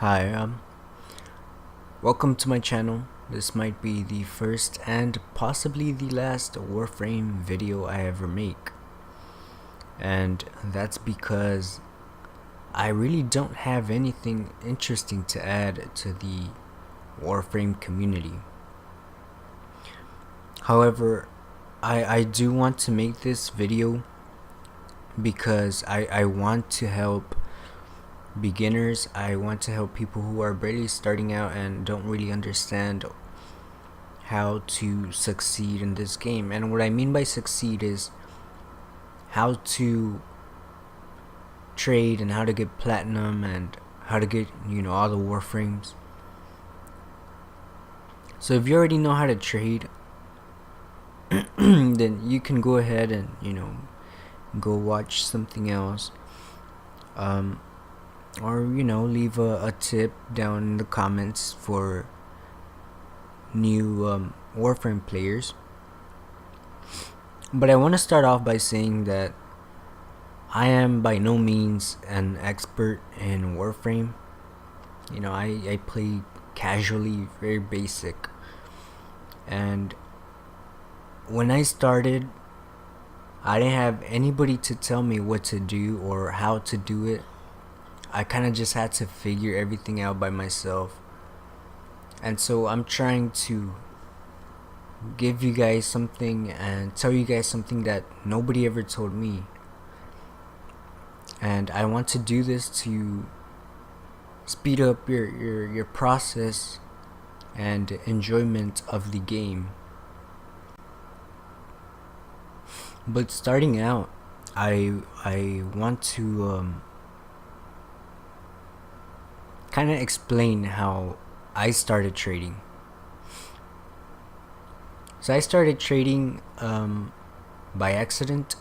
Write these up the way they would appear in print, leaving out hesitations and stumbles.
Hi, welcome to my channel. This might be the first and possibly the last Warframe video I ever make. And that's because I really don't have anything interesting to add to the Warframe community. However, I do want to make this video because I want to help beginners. I want to help people who are barely starting out and don't really understand how to succeed in this game. And what I mean by succeed is how to trade and how to get platinum and how to get, all the warframes. So if you already know how to trade, then you can go ahead and go watch something else, or leave a tip down in the comments for new Warframe players. But I want to start off by saying that I am by no means an expert in Warframe. I play casually, very basic. And when I started, I didn't have anybody to tell me what to do or how to do it. I kind of just had to figure everything out by myself. And so I'm trying to give you guys something and tell you guys something that nobody ever told me. And I want to do this to speed up your process and enjoyment of the game. But starting out, I want to kind of explain how I started trading. So I started trading by accident.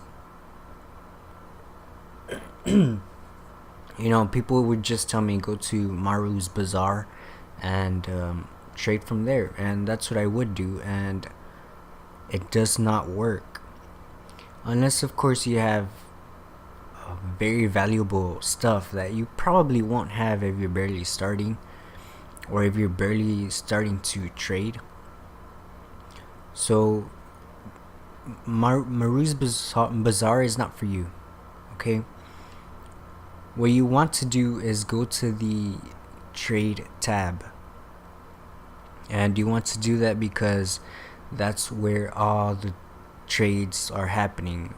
People would just tell me go to Maru's Bazaar and trade from there, and that's what I would do, and it does not work unless of course you have very valuable stuff that you probably won't have if you're barely starting or if you're barely starting to trade. So Maru's Bazaar is not for you, okay? What you want to do is go to the trade tab, and you want to do that because that's where all the trades are happening,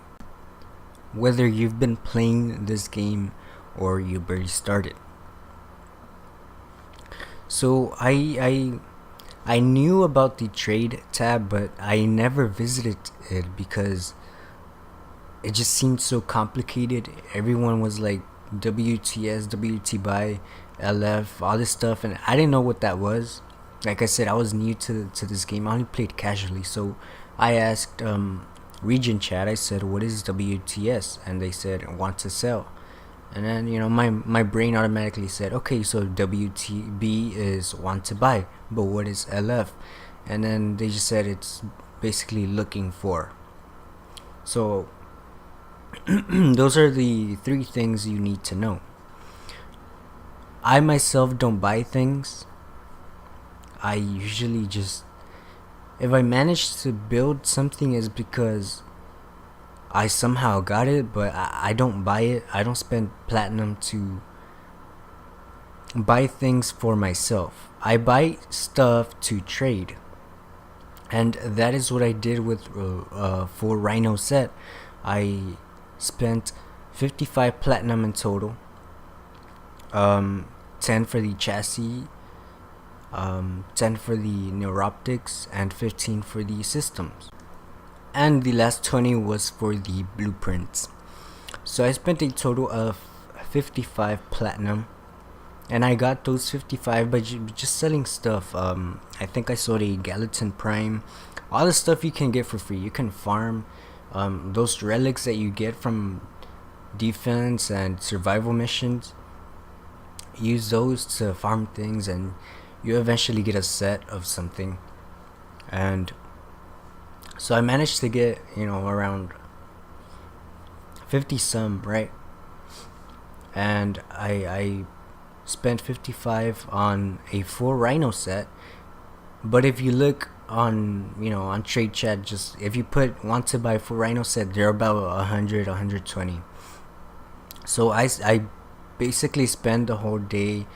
whether you've been playing this game or you barely started. So I knew about the trade tab, but I never visited it because it just seemed so complicated. Everyone was like WTS, WT buy, LF, all this stuff, and I didn't know what that was. Like I said, I was new to this game. I only played casually, so I asked region chat. I said, what is WTS? And they said, want to sell. And then my brain automatically said, okay, so WTB is want to buy, but what is LF? And then they just said it's basically looking for. So those are the three things you need to know. I myself don't buy things. I usually just, if I manage to build something, is because I somehow got it, but I don't buy it. I don't spend platinum to buy things for myself. I buy stuff to trade, and that is what I did with for Rhino set. I spent 55 platinum in total, 10 for the chassis, 10 for the neuroptics, and 15 for the systems, and the last 20 was for the blueprints. So I spent a total of 55 platinum, and I got those 55 by just selling stuff. I think I sold a Gallatin Prime, all the stuff you can get for free. You can farm those relics that you get from defense and survival missions. Use those to farm things, and you eventually get a set of something. And so I managed to get around 50 some, right? And I spent 55 on a full Rhino set. But if you look on, on trade chat, just if you put want to buy full Rhino set, they're about 100, 120. So I basically spend the whole day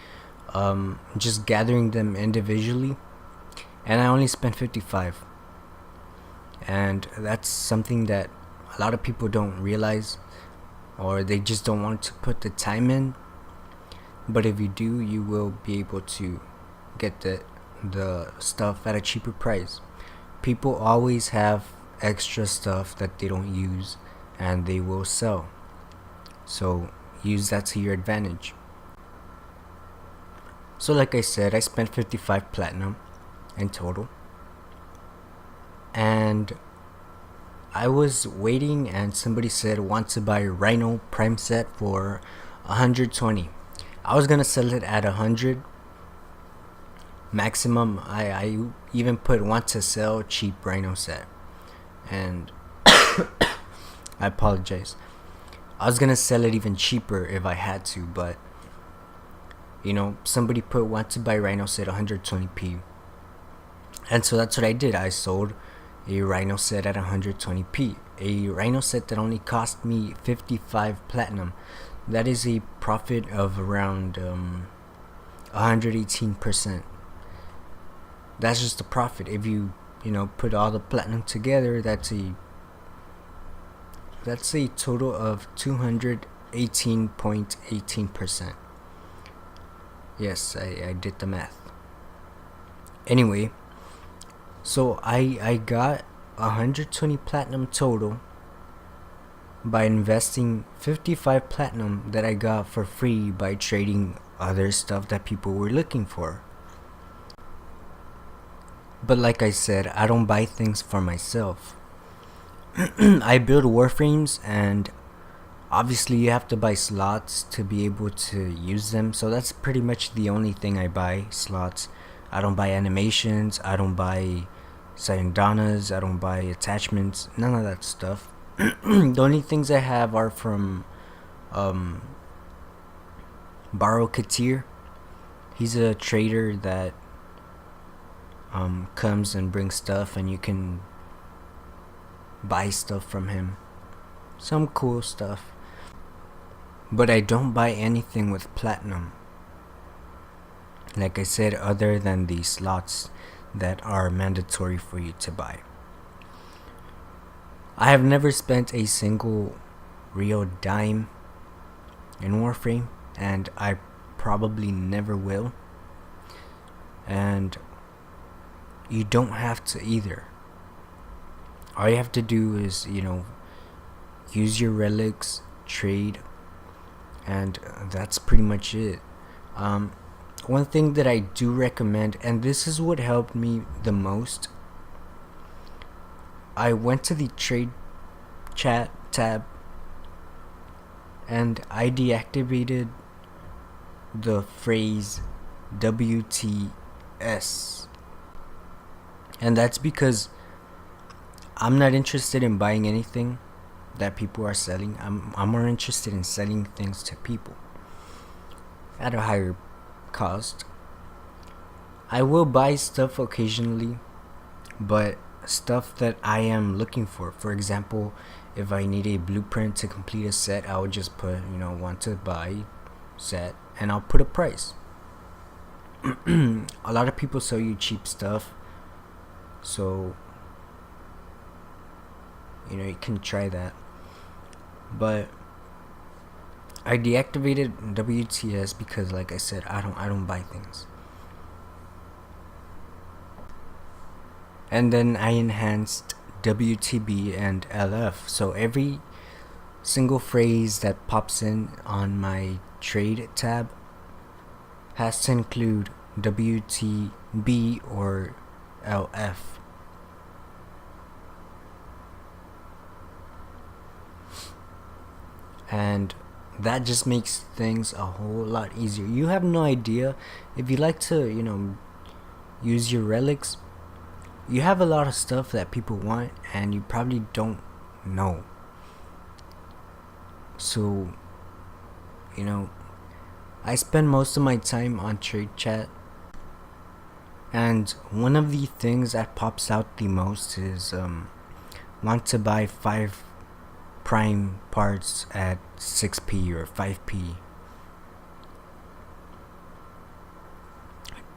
just gathering them individually, and I only spent 55. And that's something that a lot of people don't realize, or they just don't want to put the time in. But if you do, you will be able to get the stuff at a cheaper price. People always have extra stuff that they don't use, and they will sell. So use that to your advantage. So like I said, I spent 55 platinum in total. And I was waiting, and somebody said want to buy Rhino Prime set for 120. I was gonna sell it at 100 maximum. I even put want to sell cheap Rhino set, and I apologize. I was gonna sell it even cheaper if I had to, but somebody put want to buy Rhino set 120p, and so that's what I did. I sold a Rhino set at 120p, a Rhino set that only cost me 55 platinum. That is a profit of around 118%. That's just the profit. If you put all the platinum together, that's a total of 218.18%. Yes, I did the math. Anyway, so I got 120 platinum total by investing 55 platinum that I got for free by trading other stuff that people were looking for. But like I said, I don't buy things for myself. I build Warframes, and obviously you have to buy slots to be able to use them. So that's pretty much the only thing I buy, slots. I don't buy animations, I don't buy Sayandanas, I don't buy attachments, none of that stuff. The only things I have are from Baro Katir. He's a trader that comes and brings stuff, and you can buy stuff from him. Some cool stuff. But I don't buy anything with platinum, like I said, other than the slots that are mandatory for you to buy. I have never spent a single real dime in Warframe, and I probably never will. And you don't have to either. All you have to do is, use your relics, trade, and that's pretty much it. One thing that I do recommend, and this is what helped me the most, I went to the trade chat tab and I deactivated the phrase WTS. And that's because I'm not interested in buying anything that people are selling. I'm more interested in selling things to people at a higher cost. I will buy stuff occasionally, but stuff that I am looking for. For example, if I need a blueprint to complete a set, I would just put, want to buy set, and I'll put a price. A lot of people sell you cheap stuff, so you can try that. But I deactivated WTS because, like I said, I don't buy things. And then I enhanced WTB and LF. So every single phrase that pops in on my trade tab has to include WTB or LF. And that just makes things a whole lot easier. You have no idea if you like to, use your relics. You have a lot of stuff that people want, and you probably don't know. So, I spend most of my time on trade chat, and one of the things that pops out the most is want to buy 5 prime parts at 6p or 5p.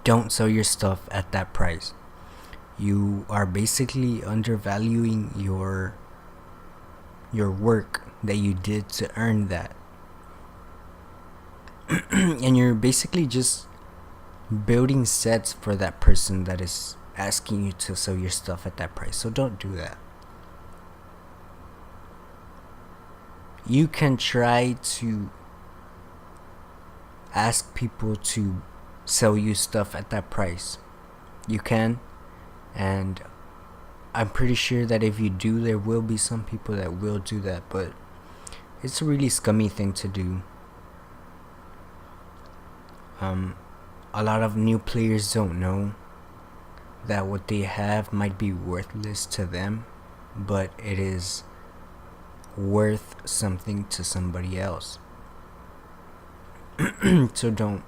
Don't sell your stuff at that price. You are basically undervaluing your work that you did to earn that. And you're basically just building sets for that person that is asking you to sell your stuff at that price. So don't do that. You can try to ask people to sell you stuff at that price. You can, and I'm pretty sure that if you do, there will be some people that will do that, but it's a really scummy thing to do. A lot of new players don't know that what they have might be worthless to them, but it is worth something to somebody else. So don't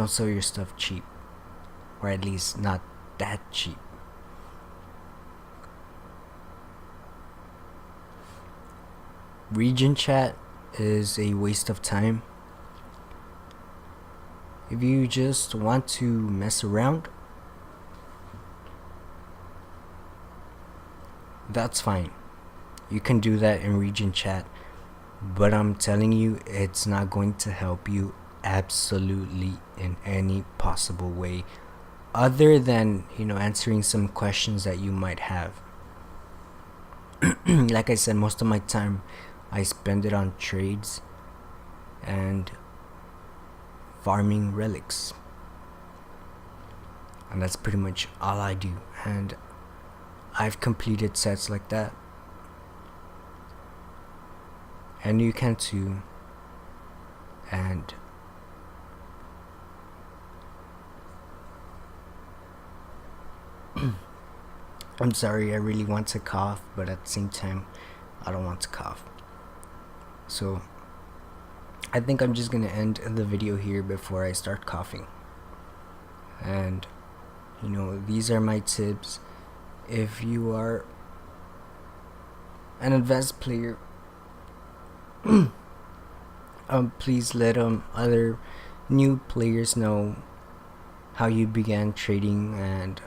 sell your stuff cheap, or at least not that cheap. Region chat is a waste of time. If you just want to mess around, that's fine. You can do that in region chat, but I'm telling you, it's not going to help you absolutely in any possible way, other than, answering some questions that you might have. Like I said, most of my time I spend it on trades and farming relics, and that's pretty much all I do, and I've completed sets like that, and you can too. And I'm sorry, I really want to cough, but at the same time I don't want to cough, so I think I'm just gonna end the video here before I start coughing. And these are my tips. If you are an advanced player, please let other new players know how you began trading and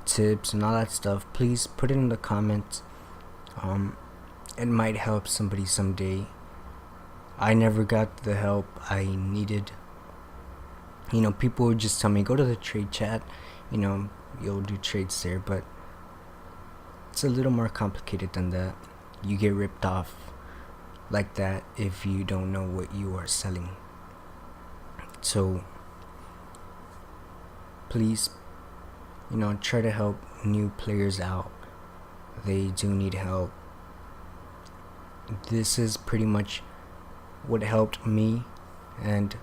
tips and all that stuff. Please put it in the comments. It might help somebody someday. I never got the help I needed. People would just tell me, go to the trade chat, you'll do trades there, but it's a little more complicated than that. You get ripped off like that if you don't know what you are selling. So please, try to help new players out. They do need help. This is pretty much what helped me, and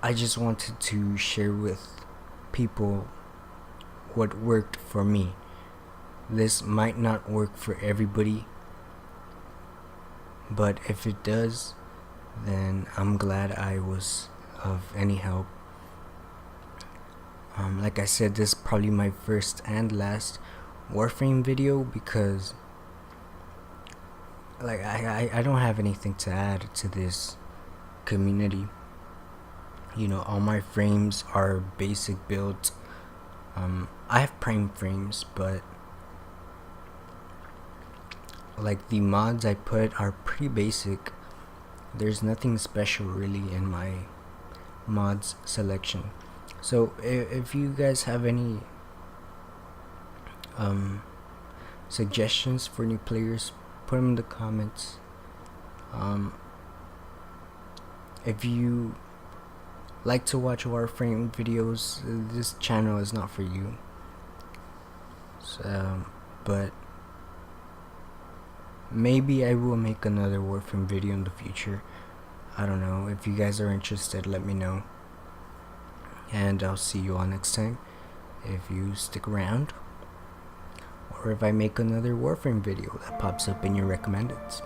I just wanted to share with people what worked for me. This might not work for everybody, but if it does, then I'm glad I was of any help. Like I said, this is probably my first and last Warframe video, because I don't have anything to add to this community. All my frames are basic builds. I have prime frames, but the mods I put are pretty basic. There's nothing special really in my mods selection. So if you guys have any suggestions for new players, put them in the comments. If you like to watch Warframe videos, this channel is not for you. So, but maybe I will make another Warframe video in the future. I don't know. If you guys are interested, let me know, and I'll see you all next time if you stick around, or if I make another Warframe video that pops up in your recommendeds.